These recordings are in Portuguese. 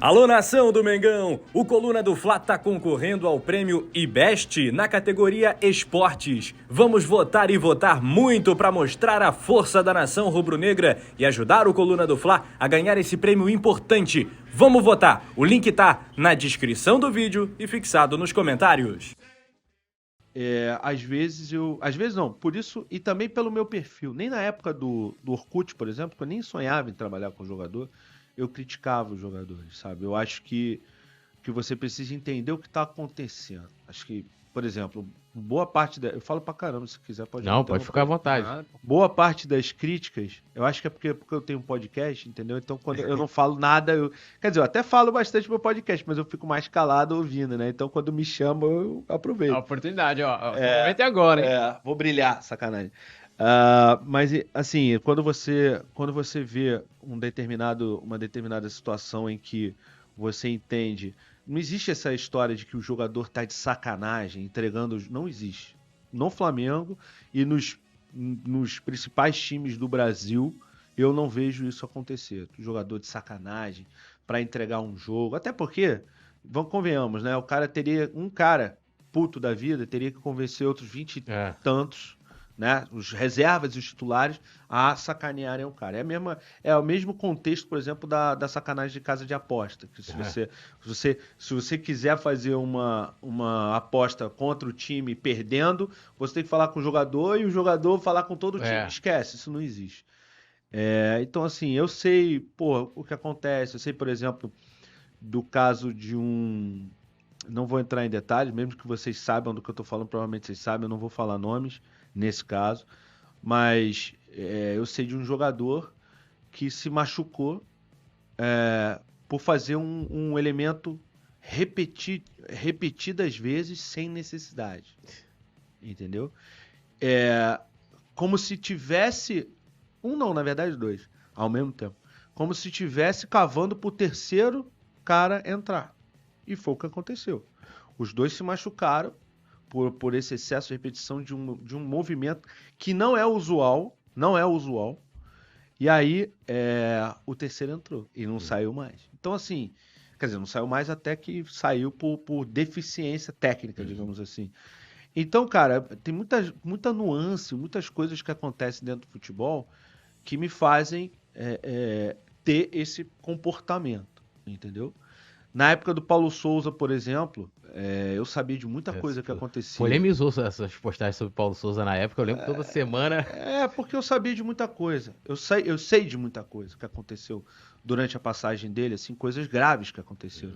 Alô, nação do Mengão! O Coluna do Fla tá concorrendo ao prêmio IBEST na categoria Esportes. Vamos votar e votar muito para mostrar a força da nação rubro-negra e ajudar o Coluna do Fla a ganhar esse prêmio importante. Vamos votar! O link tá na descrição do vídeo e fixado nos comentários. Às vezes não, por isso e também pelo meu perfil. Nem na época do Orkut, por exemplo, que eu nem sonhava em trabalhar com jogador, eu criticava os jogadores, sabe? Eu acho que você precisa entender o que está acontecendo. Acho que, por exemplo, boa parte eu falo pra caramba, se quiser pode... Não, pode ficar à vontade. Boa parte das críticas, eu acho que é porque eu tenho um podcast, entendeu? Então quando eu não falo nada, quer dizer, eu até falo bastante no meu podcast, mas eu fico mais calado ouvindo, né? Então quando me chamam, eu aproveito. A oportunidade, ó. Aproveita agora, hein? Vou brilhar, sacanagem. Mas assim, quando você vê uma determinada situação em que você entende, não existe essa história de que o jogador tá de sacanagem, entregando, não existe. No Flamengo e nos principais times do Brasil, eu não vejo isso acontecer. O jogador de sacanagem para entregar um jogo, até porque, convenhamos, né? Um cara puto da vida teria que convencer outros 20 e tantos, né, os reservas e os titulares a sacanearem o cara. É o mesmo contexto, por exemplo, da sacanagem de casa de aposta. Que se você quiser fazer uma aposta contra o time perdendo, você tem que falar com o jogador e o jogador falar com todo o time. Esquece, isso não existe. Então, assim, eu sei, o que acontece. Eu sei, por exemplo, do caso de um... Não vou entrar em detalhes, mesmo que vocês saibam do que eu estou falando, provavelmente vocês sabem, eu não vou falar nomes nesse caso, mas eu sei de um jogador que se machucou por fazer um elemento repetidas vezes sem necessidade, entendeu? Como se tivesse, na verdade dois, ao mesmo tempo, como se tivesse cavando pro terceiro cara entrar, e foi o que aconteceu. Os dois se machucaram por esse excesso de repetição de um movimento que não é usual, e aí o terceiro entrou e não saiu mais. Então, assim, quer dizer, não saiu mais até que saiu por deficiência técnica, digamos assim. Então, cara, tem muita nuance, muitas coisas que acontecem dentro do futebol que me fazem ter esse comportamento, entendeu? Na época do Paulo Souza, por exemplo, eu sabia de muita coisa que acontecia. Polemizou essas postagens sobre o Paulo Souza na época, eu lembro toda semana. Porque eu sabia de muita coisa. Eu sei de muita coisa que aconteceu durante a passagem dele, assim, coisas graves que aconteceram.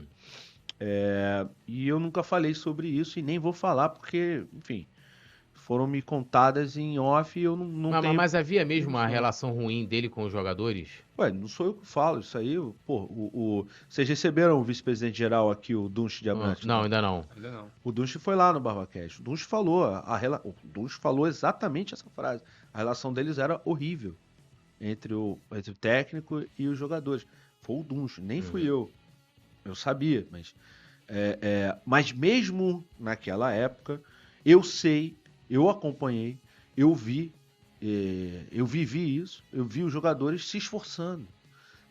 E eu nunca falei sobre isso e nem vou falar porque, enfim, foram me contadas em off e eu não tenho... Mas havia mesmo uma relação ruim dele com os jogadores? Ué, não sou eu que falo isso aí. Vocês receberam o vice-presidente geral aqui, o Dunche de Abrantes? Não, ainda não. O Dunche foi lá no BarbaCast. O Dunche falou, exatamente essa frase. A relação deles era horrível entre o técnico e os jogadores. Foi o Dunche, nem fui eu. Eu sabia, mas mesmo naquela época, eu sei, eu acompanhei, eu vi, eu vivi isso, eu vi os jogadores se esforçando,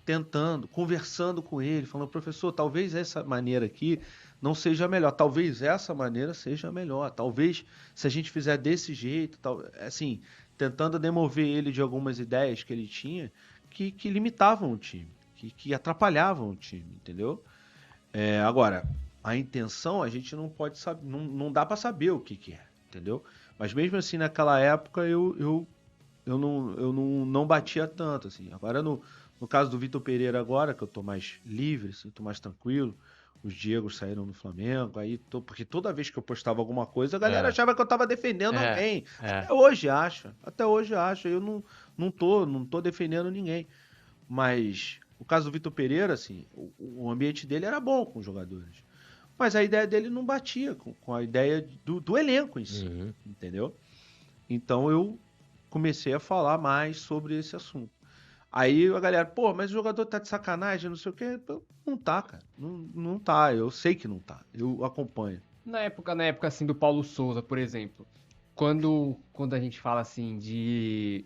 tentando, conversando com ele, falando, professor, talvez essa maneira aqui não seja a melhor, talvez essa maneira seja a melhor, talvez se a gente fizer desse jeito, assim, tentando demover ele de algumas ideias que ele tinha que limitavam o time, que atrapalhavam o time, entendeu? Agora, a intenção a gente não pode saber, não dá para saber o que é, entendeu? Mas mesmo assim, naquela época, eu não batia tanto, assim. Agora, no caso do Vitor Pereira agora, que eu tô mais livre, assim, tô mais tranquilo, os Diegos saíram do Flamengo, porque toda vez que eu postava alguma coisa, a galera achava que eu tava defendendo alguém. Até hoje acha, eu não tô defendendo ninguém. Mas o caso do Vitor Pereira, assim, o ambiente dele era bom com os jogadores. Mas a ideia dele não batia com a ideia do elenco em si, entendeu? Então eu comecei a falar mais sobre esse assunto. Aí a galera, mas o jogador tá de sacanagem, não sei o quê. Não tá, cara. Não tá. Eu sei que não tá. Eu acompanho. Na época assim, do Paulo Souza, por exemplo, quando a gente fala assim de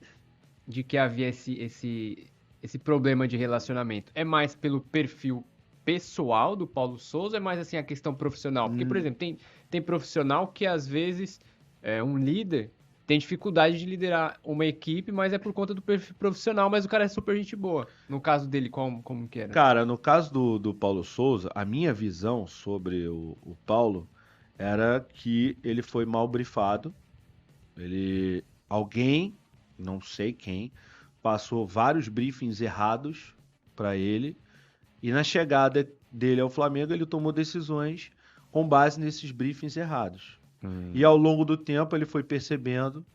que havia esse problema de relacionamento, é mais pelo perfil pessoal do Paulo Souza, é mais assim a questão profissional? Porque, por exemplo, tem profissional que às vezes um líder tem dificuldade de liderar uma equipe, mas é por conta do perfil profissional, mas o cara é super gente boa. No caso dele, como que era? Cara, no caso do Paulo Souza, a minha visão sobre o Paulo era que ele foi mal brifado. Alguém, não sei quem, passou vários briefings errados para ele, e na chegada dele ao Flamengo ele tomou decisões com base nesses briefings errados. E ao longo do tempo ele foi percebendo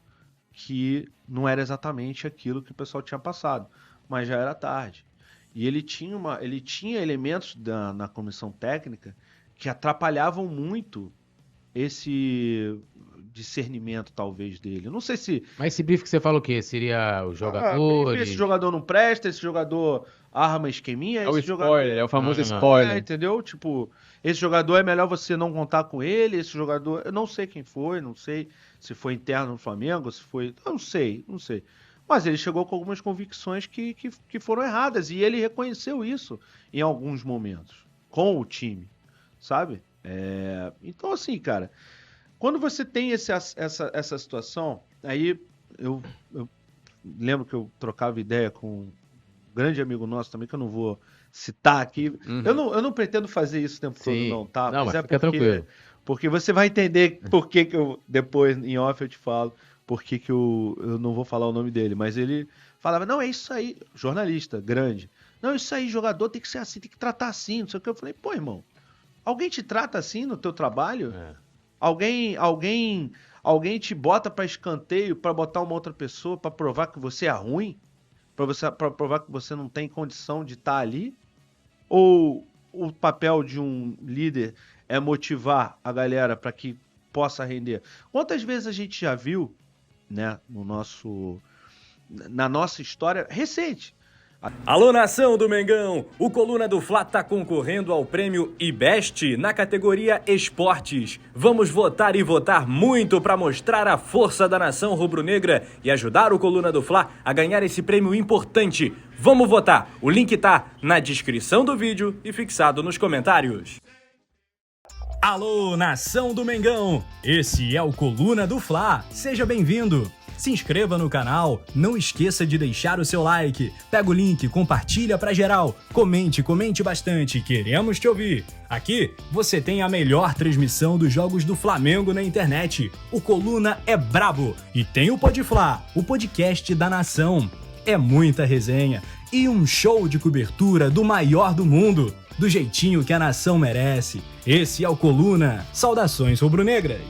que não era exatamente aquilo que o pessoal tinha passado, mas já era tarde. E ele tinha elementos na comissão técnica que atrapalhavam muito esse discernimento, talvez, dele. Eu não sei se... Mas esse brief que você fala o quê? Seria os jogadores? Esse jogador não presta, esse jogador arma esqueminha, É o esse spoiler, jogador... é o famoso Ah, spoiler. entendeu? Tipo, esse jogador é melhor você não contar com ele, esse jogador... Eu não sei quem foi, não sei se foi interno no Flamengo, se foi... Eu não sei. Mas ele chegou com algumas convicções que foram erradas, e ele reconheceu isso em alguns momentos, com o time, sabe? Então, assim, cara, quando você tem essa situação, aí eu lembro que eu trocava ideia com um grande amigo nosso também, que eu não vou citar aqui. Eu não pretendo fazer isso o tempo todo, não, tá? Não, mas fica tranquilo. Porque você vai entender por que eu, depois, em off, eu te falo, por que eu não vou falar o nome dele. Mas ele falava, não, é isso aí, jornalista, grande. Não, isso aí, jogador tem que ser assim, tem que tratar assim, não sei o que. Eu falei, pô, irmão, alguém te trata assim no teu trabalho? Alguém te bota pra escanteio pra botar uma outra pessoa pra provar que você é ruim? Pra provar que você não tem condição de estar ali? Ou o papel de um líder é motivar a galera para que possa render? Quantas vezes a gente já viu, né, na nossa história recente? Alô, nação do Mengão! O Coluna do Fla tá concorrendo ao prêmio IBEST na categoria Esportes. Vamos votar e votar muito para mostrar a força da nação rubro-negra e ajudar o Coluna do Fla a ganhar esse prêmio importante. Vamos votar! O link tá na descrição do vídeo e fixado nos comentários. Alô, nação do Mengão! Esse é o Coluna do Fla. Seja bem-vindo! Se inscreva no canal, não esqueça de deixar o seu like, pega o link, compartilha pra geral, comente bastante, queremos te ouvir. Aqui você tem a melhor transmissão dos jogos do Flamengo na internet. O Coluna é brabo e tem o Pod Fla, o podcast da nação. É muita resenha e um show de cobertura do maior do mundo, do jeitinho que a nação merece. Esse é o Coluna. Saudações rubro-negras.